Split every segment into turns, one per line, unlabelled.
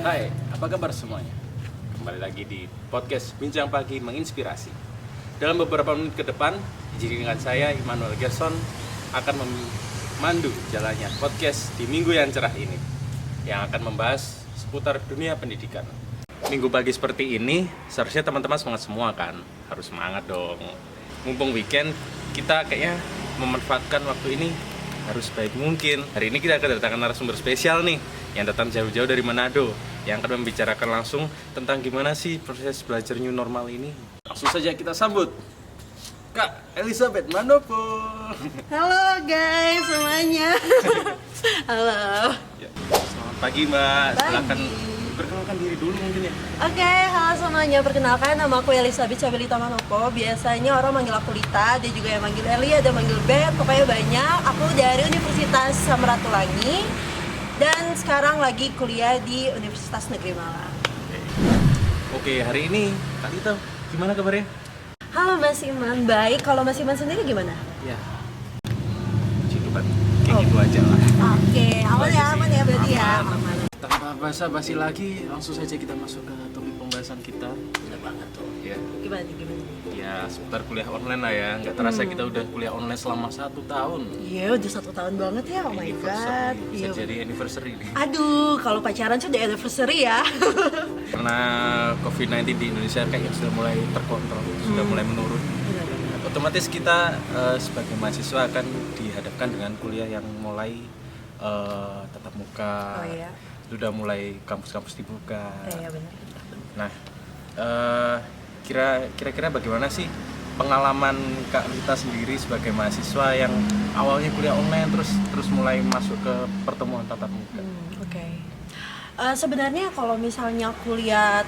Hai, apa kabar semuanya? Kembali lagi di podcast Bincang Pagi Menginspirasi. Dalam beberapa menit ke depan, izinkan saya, Immanuel Gerson, akan memandu jalannya podcast di minggu yang cerah ini, yang akan membahas seputar dunia pendidikan. Minggu pagi seperti ini, seharusnya teman-teman semangat semua kan? Harus semangat dong. Mumpung weekend, kita kayaknya memanfaatkan waktu ini harus baik mungkin. Hari ini kita kedatangan narasumber spesial nih, yang datang jauh-jauh dari Manado, yang akan membicarakan langsung tentang gimana sih proses belajar new normal ini. Langsung saja kita sambut Kak Elizabeth Manopo.
Halo guys semuanya. Halo.
Ya, selamat pagi Mbak.
Pagi.
Silakan perkenalkan diri dulu mungkin ya.
Oke, halo semuanya. Perkenalkan, nama aku Elizabeth Cabelita Manopo. Biasanya orang manggil aku Lita, ada juga yang manggil Eli, ada yang manggil Beth, pokoknya banyak. Aku dari Universitas Samratulangi dan sekarang lagi kuliah di Universitas Negeri Malang.
Oke, hari ini Kak Lita gimana kabarnya?
Halo Mas Iman, baik. Kalau Mas Iman sendiri gimana?
Ya, puji Tuhan, kayak gitu aja lah.
Oke, aman ya,
Aman
aman
sih.
ya berarti ya.
Aman.
Aman.
Tanpa basa-basi lagi, langsung saja kita masuk ke topik pembahasan kita.
Bener banget tuh.
Ya,
Gimana nih, gimana?
ya seputar kuliah online lah ya. Nggak terasa kita udah kuliah online selama 1 tahun.
Iya, udah 1 tahun banget ya, oh my god.
Bisa
Iya.
jadi anniversary nih.
Aduh, kalau pacaran sudah anniversary ya.
Karena COVID-19 di Indonesia kayaknya sudah mulai terkontrol, sudah mulai menurun. Otomatis kita sebagai mahasiswa akan dihadapkan dengan kuliah yang mulai tatap muka.
Oh iya.
Sudah mulai kampus-kampus dibuka.
Iya benar.
Nah, kira-kira bagaimana sih pengalaman Kak Lita sendiri sebagai mahasiswa yang awalnya kuliah online terus mulai masuk ke pertemuan tatap muka?
Oke. Sebenarnya kalau misalnya kuliah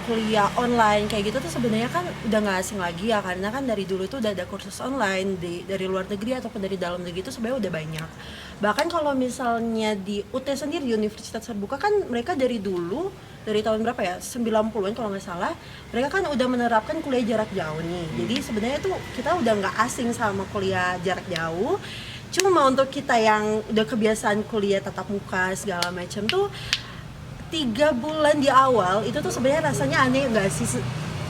kuliah online kayak gitu tuh sebenarnya kan udah nggak asing lagi ya, karena kan dari dulu tuh udah ada kursus online dari luar negeri ataupun dari dalam negeri itu sebenarnya udah banyak. Bahkan kalau misalnya di UT sendiri, Universitas Terbuka, kan mereka dari dulu, dari tahun berapa ya, 90-an kalau nggak salah, mereka kan udah menerapkan kuliah jarak jauh nih. Jadi sebenarnya tuh kita udah nggak asing sama kuliah jarak jauh. Cuma untuk kita yang udah kebiasaan kuliah tatap muka segala macam tuh 3 bulan di awal itu tuh sebenarnya rasanya aneh nggak sih?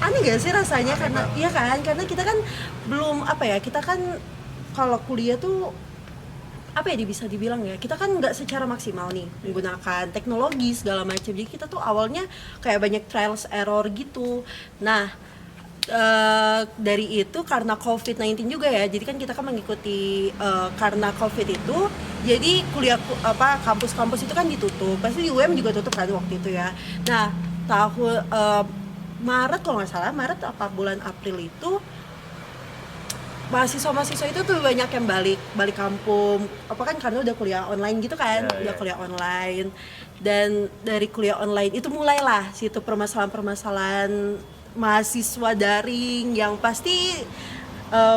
Aneh nggak sih rasanya? Karena iya kan, karena kita kan belum kita kan kalau kuliah tuh bisa dibilang ya, kita kan nggak secara maksimal nih menggunakan teknologi segala macam, jadi kita tuh awalnya kayak banyak trials error gitu. Nah, dari itu karena COVID-19 juga ya, jadi kan kita kan mengikuti karena COVID itu, jadi kampus-kampus itu kan ditutup, pasti di UM juga tutup kan waktu itu ya. Nah, tahun Maret kalau nggak salah, Maret apa bulan April itu mahasiswa itu tuh banyak yang balik kampung, kan karena udah kuliah online gitu kan, kuliah online. Dan dari kuliah online itu mulailah situ permasalahan mahasiswa daring yang pasti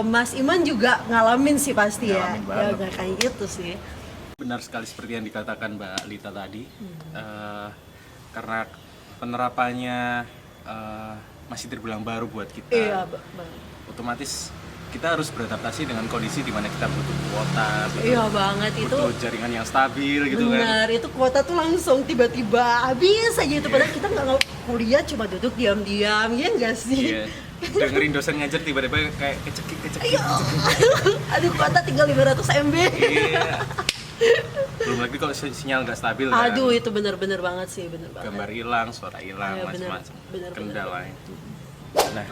Mas Iman juga ngalamin sih pasti ya. Ya kayak gitu sih.
Benar sekali seperti yang dikatakan Mbak Lita tadi. Karena penerapannya masih terbilang baru buat kita.
Iya,
otomatis kita harus beradaptasi dengan kondisi di mana kita butuh kuota,
iya banget,
butuh jaringan yang stabil gitu kan.
Benar, itu kuota tuh langsung tiba-tiba habis aja itu, padahal kita nggak kuliah, cuma duduk diam-diam, ya nggak sih?
Iya. Dengerin dosen ngajar tiba-tiba kayak kecekik.
Iya. Aduh, kuota tinggal 500 MB.
Iya. Belum lagi kalau sinyal nggak stabil kan.
Aduh, itu bener banget sih, bener banget.
Gambar hilang, suara hilang,
Iya,
macam-macam
bener.
kendala itu. Nah,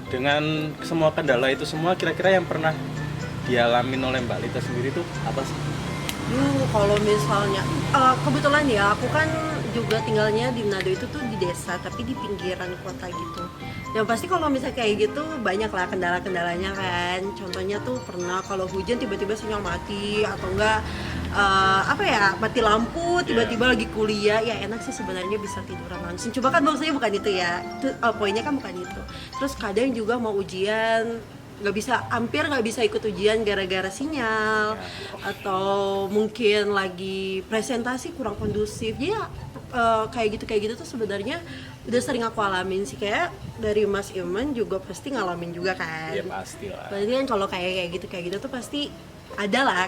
dengan semua kendala itu semua, kira-kira yang pernah dialamin oleh Mbak Lita sendiri itu apa sih?
Kalau misalnya kebetulan ya, aku kan juga tinggalnya di Manado itu tuh di desa, tapi di pinggiran kota gitu. Yang pasti kalau misalnya kayak gitu banyak lah kendala-kendalanya kan. Contohnya tuh pernah kalau hujan tiba-tiba sinyal mati, atau enggak mati lampu tiba-tiba lagi kuliah. Ya enak sih sebenarnya bisa tiduran langsung, coba kan maksudnya bukan itu ya, poinnya kan bukan itu. Terus kadang juga mau ujian hampir nggak bisa ikut ujian gara-gara sinyal, atau mungkin lagi presentasi kurang kondusif. Jadi kayak gitu tuh sebenarnya udah sering aku alamin sih. Kayak dari Mas Iman juga pasti ngalamin juga kan.
Ya pasti lah.
Berarti kan kalau kayak gitu tuh pasti ada lah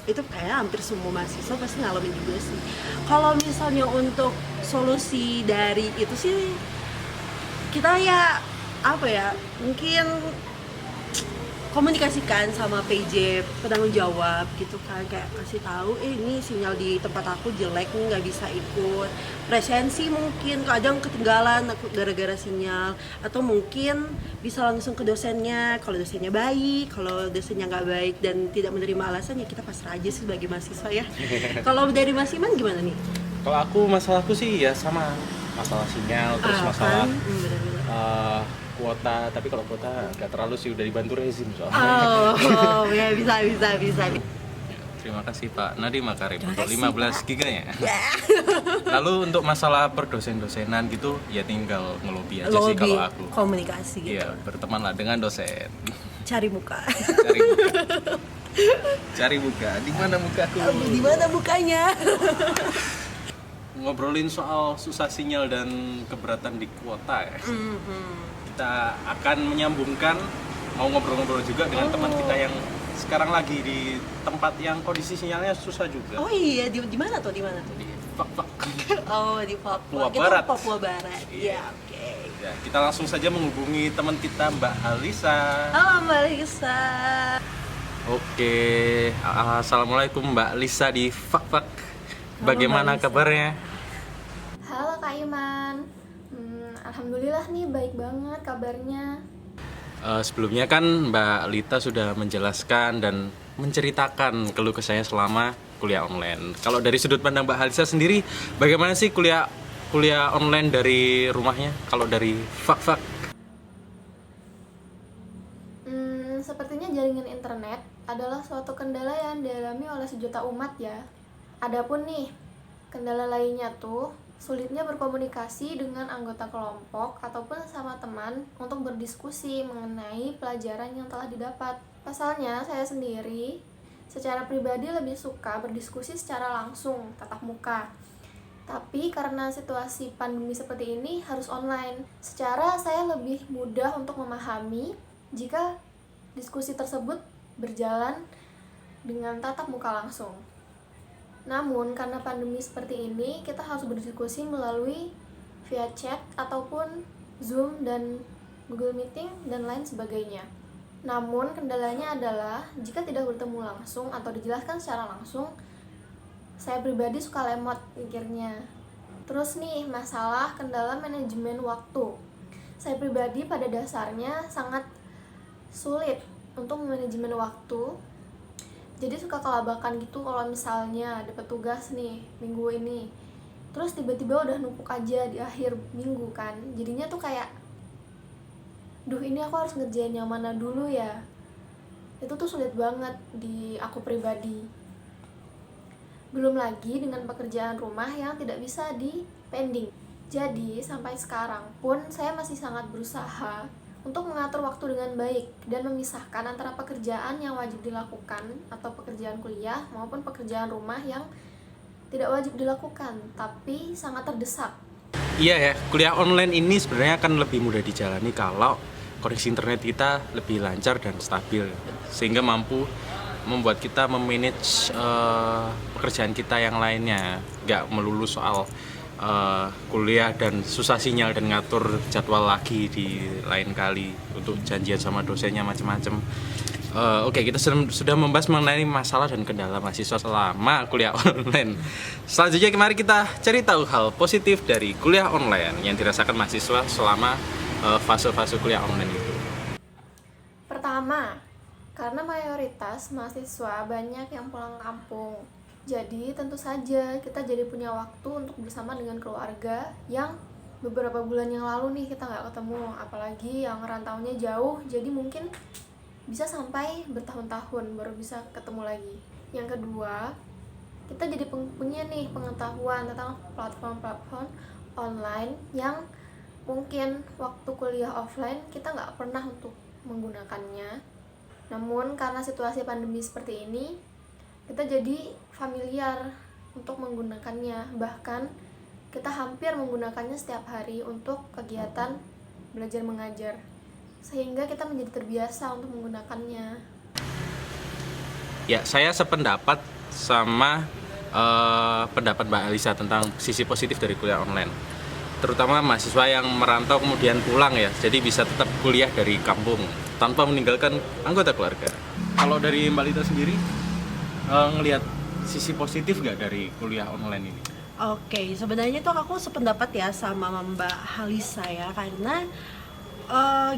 itu kayak hampir semua mahasiswa pasti ngalamin juga sih. Kalau misalnya untuk solusi dari itu sih, kita ya apa ya, mungkin komunikasikan sama PJ penanggung jawab gitu kan, kayak kasih tahu ini sinyal di tempat aku jelek nih, nggak bisa ikut presensi, mungkin kadang ketinggalan aku gara-gara sinyal, atau mungkin bisa langsung ke dosennya kalau dosennya baik. Kalau dosennya nggak baik dan tidak menerima alasan, ya kita pasrah aja sih sebagai mahasiswa ya. Kalau dari Mas Iman gimana nih?
Kalau masalahku sih ya sama, masalah sinyal, terus masalah
Kan? Benar-benar.
kuota, tapi kalau kuota nggak terlalu sih, udah dibantu rezim soalnya.
Oh, ya bisa.
Terima kasih Pak Nadiem Makarim
Terima
untuk
kasih,
15 giganya. Lalu untuk masalah perdosen-dosenan gitu, ya tinggal ngelobi aja sih kalau aku.
Komunikasi gitu.
Iya, bertemanlah dengan dosen.
Cari muka.
Cari muka. Cari muka. Di mana mukaku?
Di mana mukanya?
Ngobrolin soal susah sinyal dan keberatan di kuota ya. Kita akan menyambungkan, mau ngobrol-ngobrol juga dengan teman kita yang sekarang lagi di tempat yang kondisi sinyalnya susah juga.
Oh iya, di mana tuh?
Di Fak-Fak.
Oh, di Papua.
Papua Barat.
Papua Barat.
Iya.
Iya, oke.
Ya, kita langsung saja menghubungi teman kita Mbak Alisa.
Halo Mbak Lisa.
Oke, assalamualaikum Mbak Lisa di Fak-Fak. Bagaimana
Mbak Lisa.
kabarnya?
Halo Kak Iman, alhamdulillah nih baik banget kabarnya.
Sebelumnya kan Mbak Lita sudah menjelaskan dan menceritakan keluh kesahnya selama kuliah online. Kalau dari sudut pandang Mbak Alisa sendiri, bagaimana sih kuliah online dari rumahnya? Kalau dari Fak-Fak?
Sepertinya jaringan internet adalah suatu kendala yang dialami oleh sejuta umat ya. Adapun nih, kendala lainnya tuh sulitnya berkomunikasi dengan anggota kelompok ataupun sama teman untuk berdiskusi mengenai pelajaran yang telah didapat. Pasalnya, saya sendiri secara pribadi lebih suka berdiskusi secara langsung, tatap muka. Tapi karena situasi pandemi seperti ini harus online, secara saya lebih mudah untuk memahami jika diskusi tersebut berjalan dengan tatap muka langsung. Namun, karena pandemi seperti ini, kita harus berdiskusi melalui via chat ataupun Zoom dan Google Meeting dan lain sebagainya. Namun, kendalanya adalah jika tidak bertemu langsung atau dijelaskan secara langsung, saya pribadi suka lemot mikirnya. Terus nih, masalah kendala manajemen waktu. Saya pribadi pada dasarnya sangat sulit untuk manajemen waktu. Jadi suka kelabakan gitu kalau misalnya dapat tugas nih minggu ini, terus tiba-tiba udah numpuk aja di akhir minggu kan. Jadinya tuh kayak, duh ini aku harus ngerjain yang mana dulu ya. Itu tuh sulit banget di aku pribadi. Belum lagi dengan pekerjaan rumah yang tidak bisa di pending. Jadi sampai sekarang pun saya masih sangat berusaha untuk mengatur waktu dengan baik dan memisahkan antara pekerjaan yang wajib dilakukan atau pekerjaan kuliah maupun pekerjaan rumah yang tidak wajib dilakukan tapi sangat terdesak.
Iya ya, kuliah online ini sebenarnya akan lebih mudah dijalani kalau koneksi internet kita lebih lancar dan stabil, sehingga mampu membuat kita memanage pekerjaan kita yang lainnya, nggak melulu soal kuliah dan susah sinyal dan ngatur jadwal lagi di lain kali untuk janjian sama dosennya macam-macam. Oke, kita sudah membahas mengenai masalah dan kendala mahasiswa selama kuliah online. Selanjutnya mari kita cari tahu hal positif dari kuliah online yang dirasakan mahasiswa selama fase-fase kuliah online itu.
Pertama, karena mayoritas mahasiswa banyak yang pulang kampung. Jadi tentu saja kita jadi punya waktu untuk bersama dengan keluarga yang beberapa bulan yang lalu nih kita nggak ketemu. Apalagi yang rantaunya jauh, jadi mungkin bisa sampai bertahun-tahun baru bisa ketemu lagi. Yang kedua, kita jadi punya nih pengetahuan tentang platform-platform online yang mungkin waktu kuliah offline kita nggak pernah untuk menggunakannya. Namun karena situasi pandemi seperti ini, kita jadi familiar untuk menggunakannya. Bahkan kita hampir menggunakannya setiap hari untuk kegiatan belajar mengajar, sehingga kita menjadi terbiasa untuk menggunakannya.
Ya, saya sependapat sama pendapat Mbak Alisa tentang sisi positif dari kuliah online, terutama mahasiswa yang merantau kemudian pulang ya, jadi bisa tetap kuliah dari kampung tanpa meninggalkan anggota keluarga. Kalau dari Mbak Lita sendiri, ngelihat sisi positif nggak dari kuliah online ini?
Oke, sebenarnya tuh aku sependapat ya sama Mbak Halisa ya, karena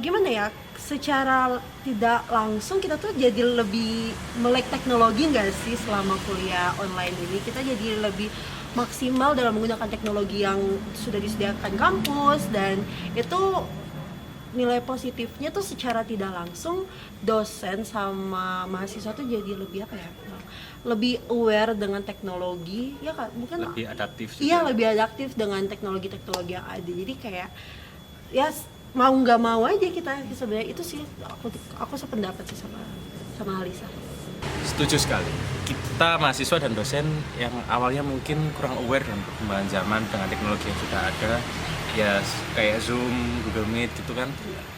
gimana ya, secara tidak langsung kita tuh jadi lebih melek teknologi nggak sih selama kuliah online ini. Kita jadi lebih maksimal dalam menggunakan teknologi yang sudah disediakan kampus, dan itu nilai positifnya tuh secara tidak langsung dosen sama mahasiswa tuh jadi lebih apa ya, lebih aware dengan teknologi ya kan, mungkin
Lebih adaptif juga.
iya, lebih adaptif dengan teknologi-teknologi yang ada. Jadi kayak ya mau nggak mau aja kita sebenarnya. Itu sih aku sependapat sih sama Alisa.
Setuju sekali. Kita mahasiswa dan dosen yang awalnya mungkin kurang aware dengan perkembangan zaman dengan teknologi yang sudah ada, ya kayak Zoom, Google Meet gitu kan,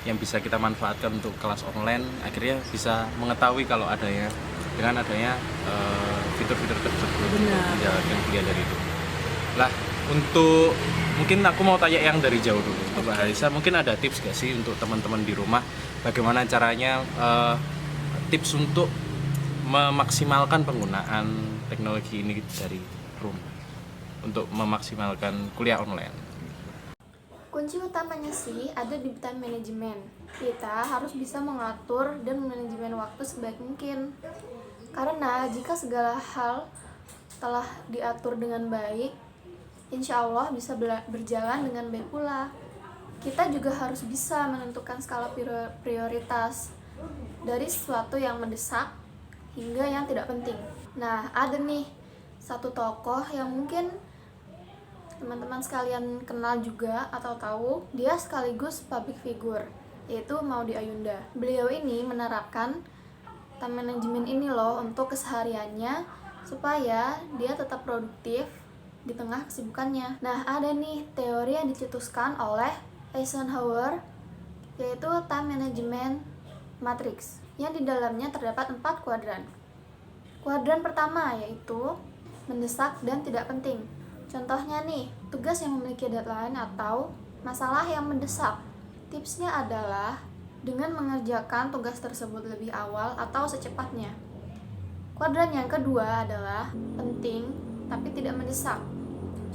yang bisa kita manfaatkan untuk kelas online, akhirnya bisa mengetahui kalau dengan adanya fitur-fitur tersebut menjalankan kuliah dari itu. Lah, untuk mungkin aku mau tanya yang dari jauh dulu. Untuk Mbak Halisa, mungkin ada tips gak sih untuk teman-teman di rumah, bagaimana caranya tips untuk memaksimalkan penggunaan teknologi ini dari rumah untuk memaksimalkan kuliah online?
Kunci utamanya sih ada di time management. Kita harus bisa mengatur dan manajemen waktu sebaik mungkin. Karena jika segala hal telah diatur dengan baik, insya Allah bisa berjalan dengan baik pula. Kita juga harus bisa menentukan skala prioritas dari sesuatu yang mendesak hingga yang tidak penting. Nah, ada nih satu tokoh yang mungkin teman-teman sekalian kenal juga atau tahu, dia sekaligus public figure, yaitu Maudy Ayunda. Beliau ini menerapkan time management ini loh untuk kesehariannya supaya dia tetap produktif di tengah kesibukannya. Nah, ada nih teori yang dicetuskan oleh Eisenhower, yaitu time management matrix, yang di dalamnya terdapat 4 kuadran. Kuadran pertama yaitu mendesak dan tidak penting. Contohnya nih, tugas yang memiliki deadline atau masalah yang mendesak. Tipsnya adalah dengan mengerjakan tugas tersebut lebih awal atau secepatnya. Kuadran yang kedua adalah penting tapi tidak mendesak.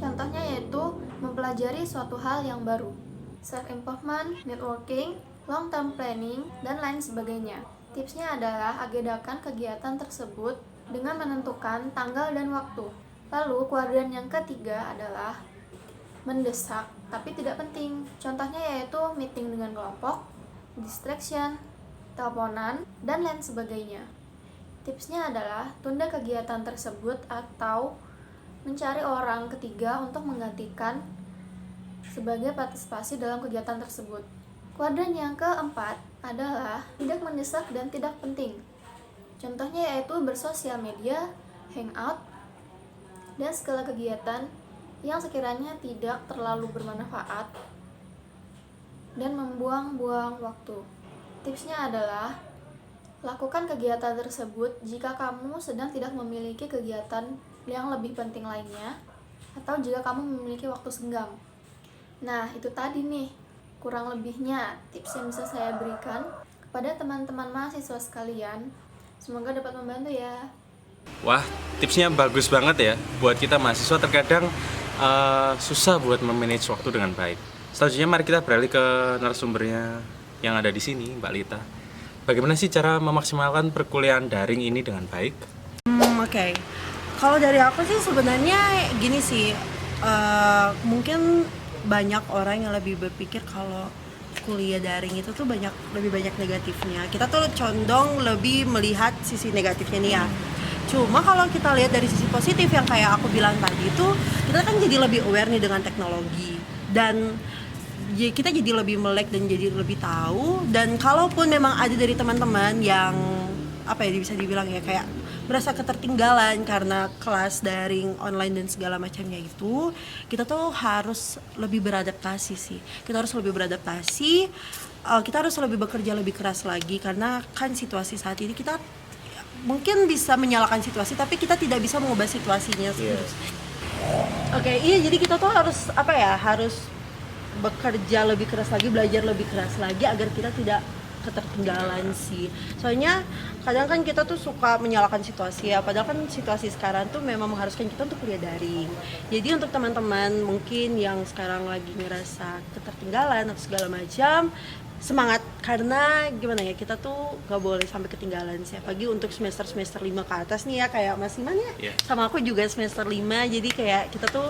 Contohnya yaitu mempelajari suatu hal yang baru, self-improvement, networking, long-term planning, dan lain sebagainya. Tipsnya adalah agendakan kegiatan tersebut dengan menentukan tanggal dan waktu. Lalu kuadran yang ketiga adalah mendesak tapi tidak penting. Contohnya yaitu meeting dengan kelompok, distraction, teleponan, dan lain sebagainya. Tipsnya adalah tunda kegiatan tersebut atau mencari orang ketiga untuk menggantikan sebagai partisipasi dalam kegiatan tersebut. Kuadran yang keempat adalah tidak mendesak dan tidak penting. Contohnya yaitu bersosial media, hangout, dan segala kegiatan yang sekiranya tidak terlalu bermanfaat dan membuang-buang waktu. Tipsnya adalah lakukan kegiatan tersebut jika kamu sedang tidak memiliki kegiatan yang lebih penting lainnya atau jika kamu memiliki waktu senggang. Nah, itu tadi nih kurang lebihnya tips yang bisa saya berikan kepada teman-teman mahasiswa sekalian. Semoga dapat membantu ya.
Wah, tipsnya bagus banget ya buat kita mahasiswa, terkadang susah buat memanage waktu dengan baik. Selanjutnya mari kita beralih ke narasumbernya yang ada di sini, Mbak Lita. Bagaimana sih cara memaksimalkan perkuliahan daring ini dengan baik?
Oke. Kalau dari aku sih sebenarnya gini sih, mungkin banyak orang yang lebih berpikir kalau kuliah daring itu tuh lebih banyak negatifnya. Kita tuh condong lebih melihat sisi negatifnya nih ya. Cuma kalau kita lihat dari sisi positif yang kayak aku bilang tadi tuh, kita kan jadi lebih aware nih dengan teknologi, dan kita jadi lebih melek dan jadi lebih tahu. Dan kalaupun memang ada dari teman-teman yang apa ya bisa dibilang ya kayak merasa ketertinggalan karena kelas daring online dan segala macamnya itu, kita tuh harus lebih beradaptasi sih. Kita harus lebih beradaptasi, kita harus lebih bekerja lebih keras lagi, karena kan situasi saat ini kita mungkin bisa menyalakan situasi tapi kita tidak bisa mengubah situasinya. Oke, iya, jadi kita tuh harus harus bekerja lebih keras lagi, belajar lebih keras lagi agar kita tidak ketertinggalan sih. Soalnya kadang kan kita tuh suka menyalahkan situasi ya, padahal kan situasi sekarang tuh memang mengharuskan kita untuk kuliah daring. Jadi untuk teman-teman mungkin yang sekarang lagi ngerasa ketertinggalan atau segala macam, semangat, karena gimana ya, kita tuh gak boleh sampai ketinggalan sih, apalagi untuk semester 5 ke atas nih ya, kayak Mas Iman ya, sama aku juga semester 5, jadi kayak kita tuh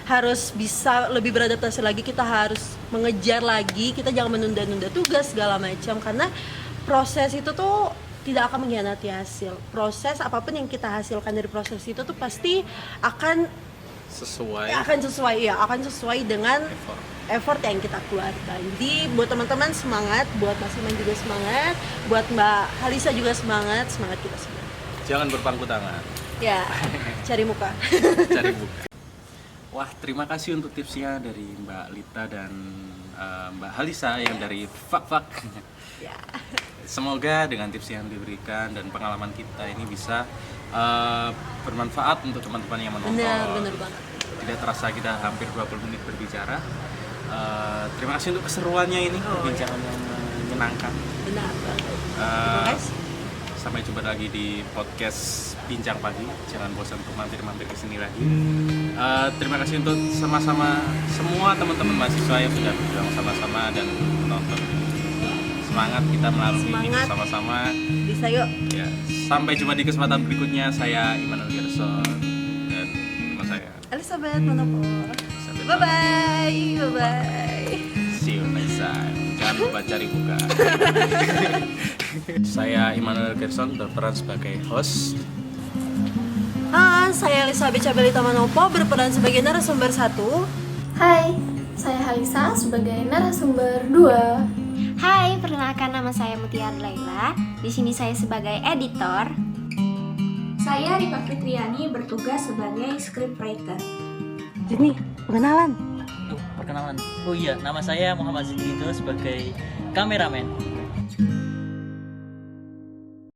harus bisa lebih beradaptasi lagi, kita harus mengejar lagi, kita jangan menunda-nunda tugas segala macam, karena proses itu tuh tidak akan mengkhianati hasil. Proses apapun yang kita hasilkan dari proses itu tuh pasti akan sesuai dengan effort yang kita keluarkan. Jadi buat teman-teman semangat, buat Mas Iman juga semangat, buat Mbak Halisa juga semangat kita semua.
Jangan berpangku tangan.
Ya, cari muka.
Cari muka. Wah, terima kasih untuk tipsnya dari Mbak Lita dan Mbak Halisa yang dari Fak.
Ya.
Semoga dengan tips yang diberikan dan pengalaman kita ini bisa bermanfaat untuk teman-teman yang menonton.
Benar banget.
Tidak terasa kita hampir 20 menit berbicara. Terima kasih untuk keseruannya ini, perbincangan yang menyenangkan.
Benar banget. Terima kasih.
Sampai jumpa lagi di podcast Bincang Pagi. Jangan bosan untuk mampir-mampir ke sini lagi. Terima kasih untuk sama-sama semua teman-teman mahasiswa yang sudah berjuang sama-sama dan menonton. Semangat kita melalui ini bersama-sama. Bisa yuk. Ya, sampai jumpa di kesempatan berikutnya. Saya Immanuel Gerson dan teman saya
Elizabeth Manopo. Bye.
See you next time. Jangan lupa cari muka. Saya Immanuel Gerson berperan sebagai host.
Saya Elizabeth Cabelita Manopo berperan sebagai narasumber 1.
Hai, saya Halisa sebagai narasumber 2.
Hai, perkenalkan nama saya Mutiara Laila. Di sini saya sebagai editor.
Saya Rika Fitriani bertugas sebagai scriptwriter.
Jadi, pengenalan.
Perkenalan. Oh iya, nama saya Muhammad Zikrido sebagai kameramen.